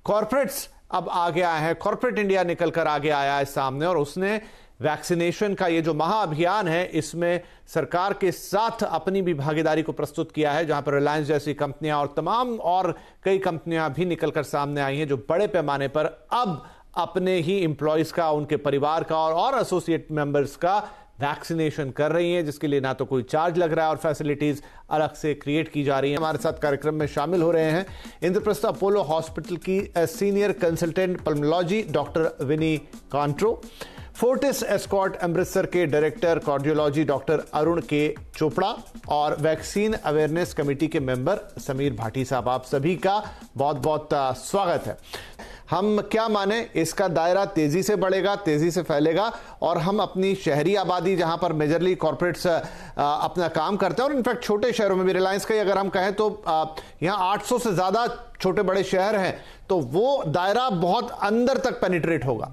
Corporates अब आगे आए हैं, कॉर्पोरेट इंडिया निकलकर आगे आया है सामने, और उसने वैक्सीनेशन का ये जो महाअभियान है इसमें सरकार के साथ अपनी भी भागीदारी को प्रस्तुत किया है, जहां पर रिलायंस जैसी कंपनियां और तमाम और कई कंपनियां भी निकलकर सामने आई हैं जो बड़े पैमाने पर अब अपने ही एम्प्लॉयज का, उनके परिवार का और एसोसिएट मेंबर्स का वैक्सीनेशन कर रही हैं, जिसके लिए ना तो कोई चार्ज लग रहा है और फैसिलिटीज अलग से क्रिएट की जा रही हैं। हमारे साथ कार्यक्रम में शामिल हो रहे हैं इंद्रप्रस्थ अपोलो हॉस्पिटल की सीनियर कंसल्टेंट पल्मोलॉजी डॉक्टर विनी कांट्रो, फोर्टिस एस्कॉर्ट अमृतसर के डायरेक्टर कार्डियोलॉजी डॉक्टर अरुण के चोपड़ा और वैक्सीन अवेयरनेस कमेटी के मेंबर समीर भाटी साहब। आप सभी का बहुत बहुत स्वागत है। हम क्या माने, इसका दायरा तेजी से बढ़ेगा, तेजी से फैलेगा, और हम अपनी शहरी आबादी जहां पर मेजरली कॉर्पोरेट्स अपना काम करते हैं, और इनफैक्ट छोटे शहरों में भी रिलायंस का अगर हम कहें तो यहां 800 से ज्यादा छोटे बड़े शहर हैं, तो वो दायरा बहुत अंदर तक पेनिट्रेट होगा।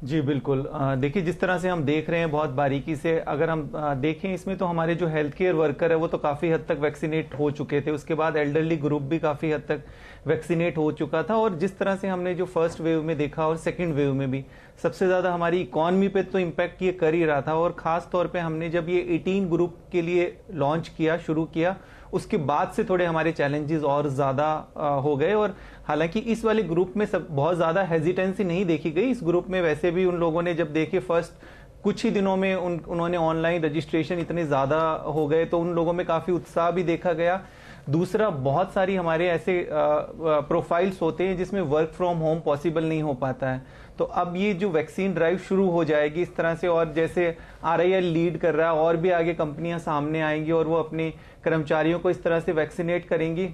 जी बिल्कुल। देखिए, जिस तरह से हम देख रहे हैं बहुत बारीकी से, अगर हम देखें इसमें तो हमारे जो हेल्थ केयर वर्कर है वो तो काफी हद तक वैक्सीनेट हो चुके थे, उसके बाद एल्डरली ग्रुप भी काफी हद तक वैक्सीनेट हो चुका था, और जिस तरह से हमने जो फर्स्ट वेव में देखा और सेकंड वेव में भी सबसे ज्यादा हमारी इकोनॉमी पे तो इम्पैक्ट ये कर ही रहा था, और खास तौर पे हमने जब ये 18 ग्रुप के लिए लॉन्च किया, शुरू किया, उसके बाद से थोड़े हमारे चैलेंजेस और ज्यादा हो गए। और हालांकि इस वाले ग्रुप में सब बहुत ज्यादा हेजिटेंसी नहीं देखी गई। इस ग्रुप में वैसे भी उन लोगों ने जब देखे फर्स्ट कुछ ही दिनों में उन्होंने ऑनलाइन रजिस्ट्रेशन इतने ज्यादा हो गए, तो उन लोगों में काफी उत्साह भी देखा गया। दूसरा, बहुत सारी हमारे ऐसे प्रोफाइल्स होते हैं जिसमें वर्क फ्रॉम होम पॉसिबल नहीं हो पाता है, तो अब ये जो वैक्सीन ड्राइव शुरू हो जाएगी इस तरह से, और जैसे RIL लीड कर रहा है, और भी आगे कंपनियां सामने आएंगी और वो अपने कर्मचारियों को इस तरह से वैक्सीनेट करेंगी।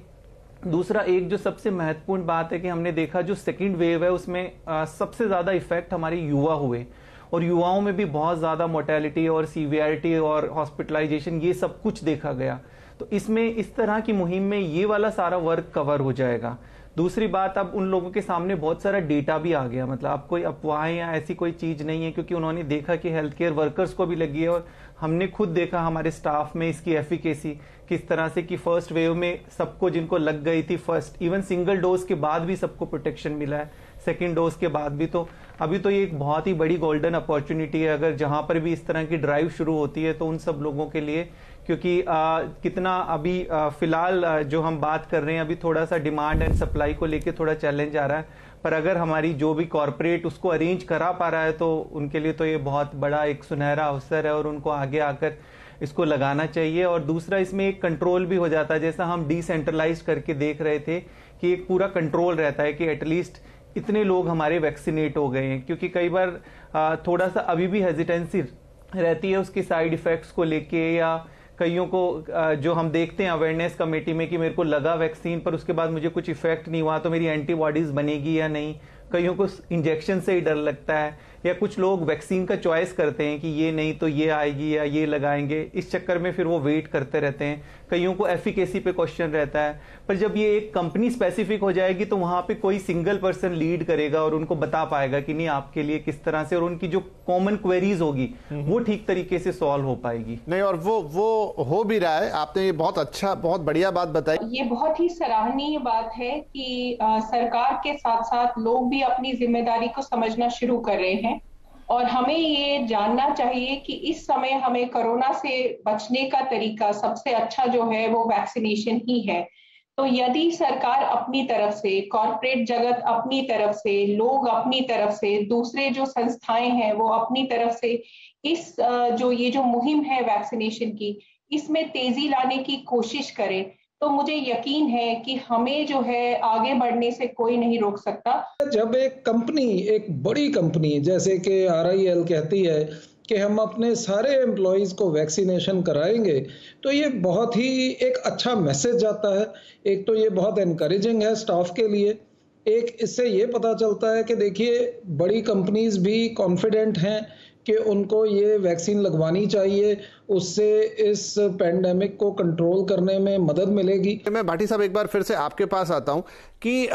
दूसरा, एक जो सबसे महत्वपूर्ण बात है कि हमने देखा जो सेकंड वेव है उसमें सबसे ज्यादा इफेक्ट हमारे युवा हुए, और युवाओं में भी बहुत ज्यादा मोर्टेलिटी और सीवियरिटी और हॉस्पिटलाइजेशन ये सब कुछ देखा गया। तो इसमें इस तरह की मुहिम में ये वाला सारा वर्क कवर हो जाएगा। दूसरी बात, अब उन लोगों के सामने बहुत सारा डेटा भी आ गया, मतलब अब कोई अफवाहें या ऐसी कोई चीज नहीं है, क्योंकि उन्होंने देखा कि हेल्थ केयर वर्कर्स को भी लगी है, और हमने खुद देखा हमारे स्टाफ में इसकी एफिकेसी किस तरह से कि फर्स्ट वेव में सबको जिनको लग गई थी, फर्स्ट इवन सिंगल डोज के बाद भी सबको प्रोटेक्शन मिला है, सेकेंड डोज के बाद भी। तो अभी तो ये एक बहुत ही बड़ी गोल्डन अपॉर्चुनिटी है, अगर जहां पर भी इस तरह की ड्राइव शुरू होती है तो उन सब लोगों के लिए, क्योंकि कितना अभी फिलहाल जो हम बात कर रहे हैं अभी थोड़ा सा डिमांड एंड सप्लाई को लेके थोड़ा चैलेंज आ रहा है, पर अगर हमारी जो भी कॉर्पोरेट उसको अरेंज करा पा रहा है तो उनके लिए तो ये बहुत बड़ा एक सुनहरा अवसर है, और उनको आगे आकर इसको लगाना चाहिए। और दूसरा, इसमें एक कंट्रोल भी हो जाता है, जैसा हम डिसेंट्रलाइज करके देख रहे थे कि एक पूरा कंट्रोल रहता है कि एटलीस्ट इतने लोग हमारे वैक्सीनेट हो गए हैं, क्योंकि कई बार थोड़ा सा अभी भी हेजिटेंसी रहती है उसके साइड इफेक्ट्स को लेके, या कईयों को जो हम देखते हैं अवेयरनेस कमेटी में कि मेरे को लगा वैक्सीन पर उसके बाद मुझे कुछ इफेक्ट नहीं हुआ तो मेरी एंटीबॉडीज बनेगी या नहीं, कईयों को इंजेक्शन से ही डर लगता है, या कुछ लोग वैक्सीन का चॉइस करते हैं कि ये नहीं तो ये आएगी या ये लगाएंगे, इस चक्कर में फिर वो वेट करते रहते हैं। कईयों को एफिकेसी पे क्वेश्चन रहता है, पर जब ये एक कंपनी स्पेसिफिक हो जाएगी तो वहां पे कोई सिंगल पर्सन लीड करेगा और उनको बता पाएगा कि नहीं आपके लिए किस तरह से, और उनकी जो कॉमन क्वेरीज होगी वो ठीक तरीके से सॉल्व हो पाएगी। नहीं, और वो हो भी रहा है। आपने ये बहुत अच्छा, बहुत बढ़िया बात बताई। ये बहुत ही सराहनीय बात है कि सरकार के साथ साथ लोग भी अपनी जिम्मेदारी को समझना शुरू कर रहे हैं, और हमें ये जानना चाहिए कि इस समय हमें कोरोना से बचने का तरीका सबसे अच्छा जो है वो वैक्सीनेशन ही है। तो यदि सरकार अपनी तरफ से, कॉर्पोरेट जगत अपनी तरफ से, लोग अपनी तरफ से, दूसरे जो संस्थाएं हैं वो अपनी तरफ से इस ये जो मुहिम है वैक्सीनेशन की, इसमें तेजी लाने की कोशिश करें, तो मुझे यकीन है कि हमें जो है आगे बढ़ने से कोई नहीं रोक सकता। जब एक कंपनी, एक बड़ी कंपनी जैसे कि RIL कहती है कि हम अपने सारे एम्प्लॉइज को वैक्सीनेशन कराएंगे, तो ये बहुत ही एक अच्छा मैसेज आता है। एक तो ये बहुत एनकरेजिंग है स्टाफ के लिए, एक इससे ये पता चलता है कि देखिए बड़ी कंपनीज भी कॉन्फिडेंट हैं कि उनको ये वैक्सीन लगवानी चाहिए, उससे इस पैंडेमिक को कंट्रोल करने में मदद मिलेगी। मैं भाटी साहब एक बार फिर से आपके पास आता हूं कि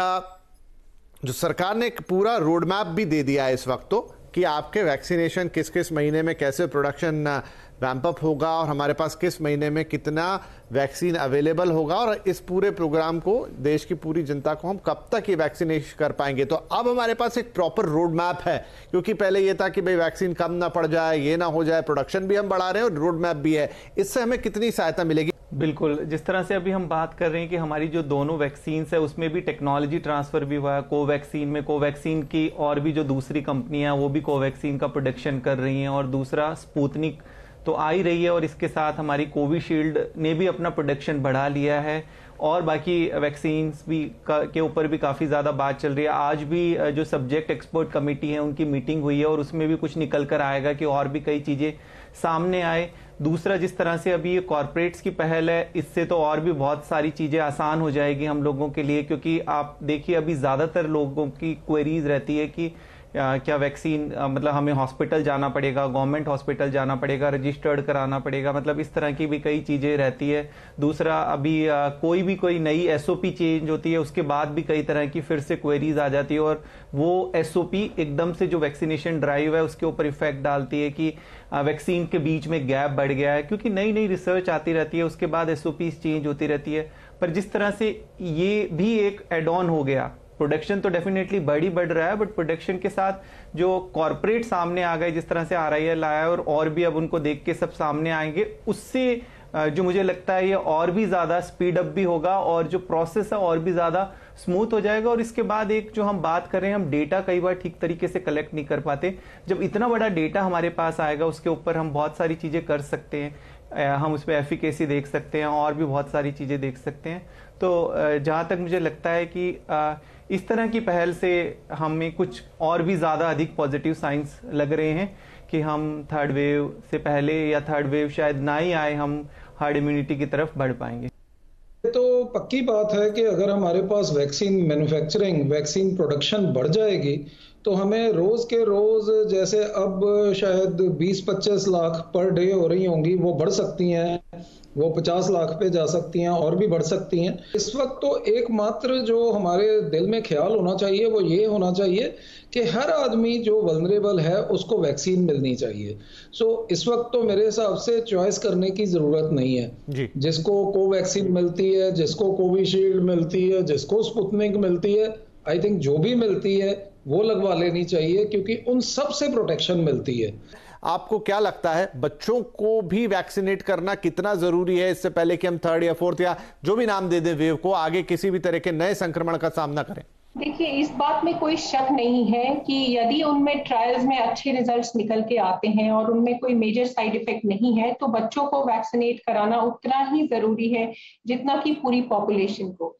जो सरकार ने एक पूरा रोड मैप भी दे दिया है इस वक्त, तो कि आपके वैक्सीनेशन किस किस महीने में कैसे प्रोडक्शन रैंप अप होगा और हमारे पास किस महीने में कितना वैक्सीन अवेलेबल होगा और इस पूरे प्रोग्राम को, देश की पूरी जनता को हम कब तक ये वैक्सीनेशन कर पाएंगे। तो अब हमारे पास एक प्रॉपर रोड मैप है, क्योंकि पहले ये था कि भाई वैक्सीन कम ना पड़ जाए, ये ना हो जाए, प्रोडक्शन भी हम बढ़ा रहे हैं और रोड मैप भी है। इससे हमें कितनी सहायता मिलेगी? बिल्कुल, जिस तरह से अभी हम बात कर रहे हैं कि हमारी जो दोनों वैक्सीन है उसमें भी टेक्नोलॉजी ट्रांसफर भी हुआ है। कोवैक्सीन की और भी जो दूसरी कंपनियां वो भी कोवैक्सीन का प्रोडक्शन कर रही हैं, और दूसरा स्पुतनिक तो आ ही रही है, और इसके साथ हमारी कोविशील्ड ने भी अपना प्रोडक्शन बढ़ा लिया है, और बाकी वैक्सीन भी के ऊपर भी काफ़ी ज़्यादा बात चल रही है। आज भी जो सब्जेक्ट एक्सपर्ट कमेटी है उनकी मीटिंग हुई है और उसमें भी कुछ निकल कर आएगा कि और भी कई चीज़ें सामने आए। दूसरा, जिस तरह से अभी ये कॉरपोरेट्स की पहल है, इससे तो और भी बहुत सारी चीज़ें आसान हो जाएगी हम लोगों के लिए, क्योंकि आप देखिए अभी ज़्यादातर लोगों की क्वेरीज रहती है कि क्या वैक्सीन मतलब हमें हॉस्पिटल जाना पड़ेगा, गवर्नमेंट हॉस्पिटल जाना पड़ेगा, रजिस्टर्ड कराना पड़ेगा, मतलब इस तरह की भी कई चीज़ें रहती है। दूसरा, अभी कोई नई एसओपी चेंज होती है उसके बाद भी कई तरह की फिर से क्वेरीज आ जाती है, और वो एसओपी एकदम से जो वैक्सीनेशन ड्राइव है उसके ऊपर इफेक्ट डालती है कि वैक्सीन के बीच में गैप बढ़ गया है, क्योंकि नई नई रिसर्च आती रहती है, उसके बाद एसओपी चेंज होती रहती है। पर जिस तरह से ये भी एक एड ऑन हो गया, प्रोडक्शन तो डेफिनेटली बढ़ रहा है, बट प्रोडक्शन के साथ जो कॉर्पोरेट सामने आ गए, जिस तरह से RIL आया और भी अब उनको देख के सब सामने आएंगे, उससे जो मुझे लगता है ये और भी ज्यादा स्पीड अप भी होगा और जो प्रोसेस है और भी ज्यादा स्मूथ हो जाएगा। और इसके बाद एक जो हम बात कर रहे हैं, हम डेटा कई बार ठीक तरीके से कलेक्ट नहीं कर पाते। जब इतना बड़ा डेटा हमारे पास आएगा उसके ऊपर हम बहुत सारी चीजें कर सकते हैं, हम उस पर एफिकेसी देख सकते हैं और भी बहुत सारी चीजें देख सकते हैं। तो जहां तक मुझे लगता है कि इस तरह की पहल से हमें कुछ और भी ज्यादा अधिक पॉजिटिव साइंस लग रहे हैं कि हम थर्ड वेव से पहले या थर्ड वेव शायद ना ही आए, हम हार्ड इम्यूनिटी की तरफ बढ़ पाएंगे। तो पक्की बात है कि अगर हमारे पास वैक्सीन मैन्युफैक्चरिंग, वैक्सीन प्रोडक्शन बढ़ जाएगी तो हमें रोज के रोज, जैसे अब शायद 20-25 लाख पर डे हो रही होंगी, वो बढ़ सकती हैं, वो 50 लाख पे जा सकती हैं और भी बढ़ सकती हैं। इस वक्त तो एकमात्र जो हमारे दिल में ख्याल होना चाहिए वो ये होना चाहिए कि हर आदमी जो वल्नरेबल है उसको वैक्सीन मिलनी चाहिए। इस वक्त तो मेरे हिसाब से चॉइस करने की जरूरत नहीं है जी। जिसको कोवैक्सीन मिलती है, जिसको कोविशील्ड मिलती है, जिसको स्पुतनिक मिलती है, आई थिंक जो भी मिलती है वो लगवा लेनी चाहिए, क्योंकि उन सब से प्रोटेक्शन मिलती है। आपको क्या लगता है, बच्चों को भी वैक्सीनेट करना कितना जरूरी है, इससे पहले कि हम थर्ड या फोर्थ या जो भी नाम दे दे वेव को, आगे किसी भी तरह के नए संक्रमण का सामना करें? देखिए, इस बात में कोई शक नहीं है कि यदि उनमें ट्रायल्स में अच्छे रिजल्ट्स निकल के आते हैं और उनमें कोई मेजर साइड इफेक्ट नहीं है, तो बच्चों को वैक्सीनेट कराना उतना ही जरूरी है जितना कि पूरी पॉपुलेशन को।